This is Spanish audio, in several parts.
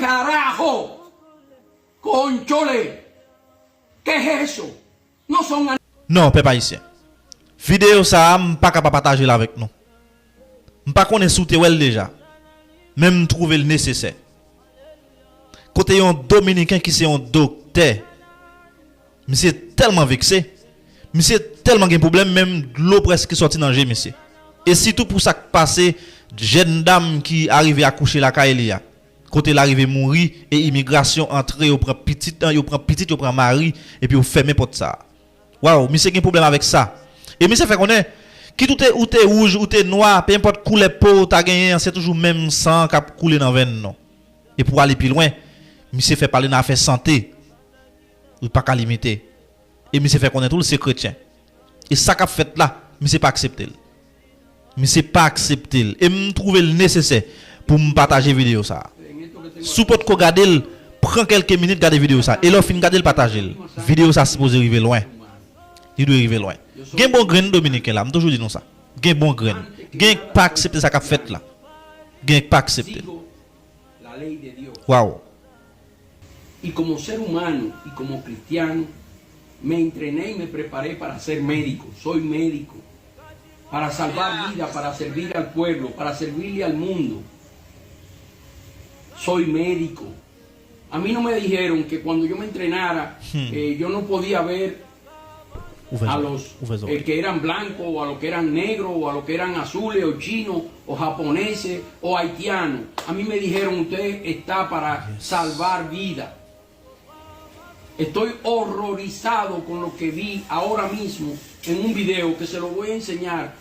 Carajo, conchole, ¿qué es eso? No son... Non, peuple haïtien. Vidéo ça, m'pas capable partager là avec nous. M'pas connaît souté wel déjà. Même trouver le nécessaire. Côté un dominicain qui c'est un docteur. Monsieur tellement vexé. Monsieur tellement un problème même l'eau presque sorti dans le monsieur. Et surtout pour ça qui passé jeune dame qui arrive à coucher la Kaelia. Côté l'arrivée mourir et immigration entrer au prend petite, yo prend mari et puis au fermer porte ça. Waouh, monsieur a un problème avec ça. Et monsieur fait connaître qui tout est ou t'es rouge ou t'es noir, peu importe couleur peau t'as gagné, c'est toujours même sang qui a coulé dans veine non. Et pour aller plus loin, monsieur fait parler dans affaire santé. Ou pas qu'à limiter. Et monsieur fait connaître tout c'est chrétien. Et ça qu'a fait là, monsieur pas accepter. Monsieur pas accepter et me trouver le nécessaire pour me partager vidéo ça. Sous pot ko gade, prend quelques minutes garder vidéo ça et là fin garder le partager. Vidéo ça supposé arriver loin. Il doit arriver loin. Gen bon grain dominicain là, me toujours dit non ça. Gen bon grain. Gen pas accepter ça qu'a fait là. Gen pas accepter. Wow. Y como ser humano y como cristiano, me entrené y me preparé para ser médico. Soy médico. Para salvar vidas, para servir al pueblo, para servirle al mundo. Soy médico. A mí no me dijeron que cuando yo me entrenara, yo no podía ver a los que eran blancos, o a los que eran negros, o a los que eran azules, o chinos, o japoneses, o haitianos. A mí me dijeron, usted está para salvar vidas. Estoy horrorizado con lo que vi ahora mismo en un video que se lo voy a enseñar.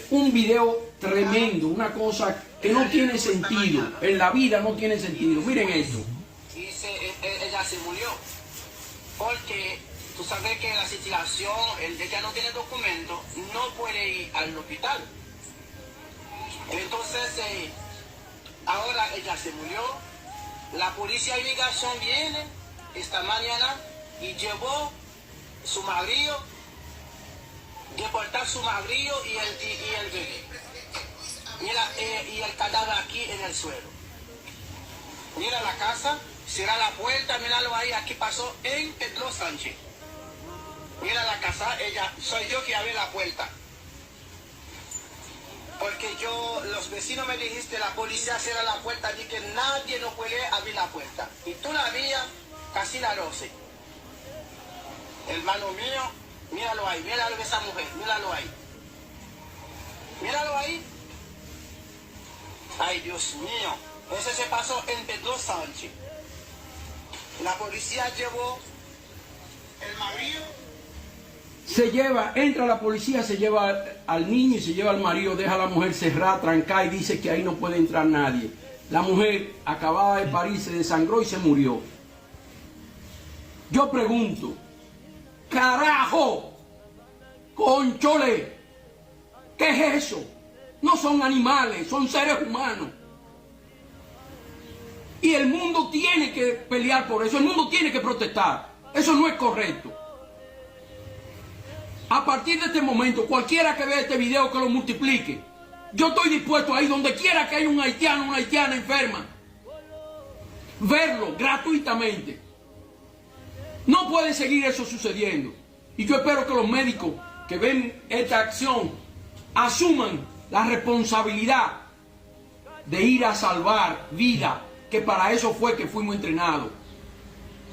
Un video tremendo, una cosa que no tiene sentido. En la vida no tiene sentido. Miren esto. Ella se murió porque tú sabes que la situación, el de que no tiene documento, no puede ir al hospital. Entonces, ahora ella se murió. La policía de inmigración viene esta mañana y llevó su marido, deportar su marido y el bebé. Mira, y el cadáver aquí en el suelo. Mira la casa, cierra la puerta, míralo ahí, aquí pasó en Pedro Sánchez. Mira la casa, soy yo que abrí la puerta. Porque los vecinos me dijiste, la policía cierra la puerta, y que nadie no puede abrir la puerta. Y tú la abrías casi la 12. Hermano mío, míralo ahí, míralo esa mujer, míralo ahí. Míralo ahí. Ay, Dios mío. Eso se pasó en Pedro Sánchez. La policía llevó el marido. Entra la policía, se lleva al niño y se lleva al marido, deja a la mujer cerrada, trancada y dice que ahí no puede entrar nadie. La mujer acababa de parir, se desangró y se murió. Yo pregunto, carajo, conchole, ¿qué es eso? No son animales, son seres humanos. Y el mundo tiene que pelear por eso, el mundo tiene que protestar. Eso no es correcto. A partir de este momento, cualquiera que vea este video que lo multiplique, yo estoy dispuesto a ir donde quiera que haya un haitiano, una haitiana enferma, verlo gratuitamente. No puede seguir eso sucediendo. Y yo espero que los médicos que ven esta acción asuman la responsabilidad de ir a salvar vida, que para eso fue que fuimos entrenados.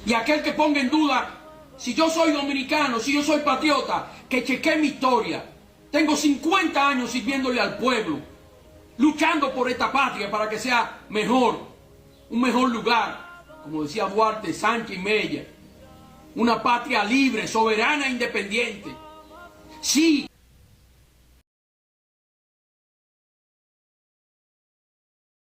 Y aquel que ponga en duda si yo soy dominicano, si yo soy patriota, que chequee mi historia. Tengo 50 años sirviéndole al pueblo, luchando por esta patria para que sea mejor, un mejor lugar, como decía Duarte, Sánchez y Mella, una patria libre, soberana e independiente. Sí,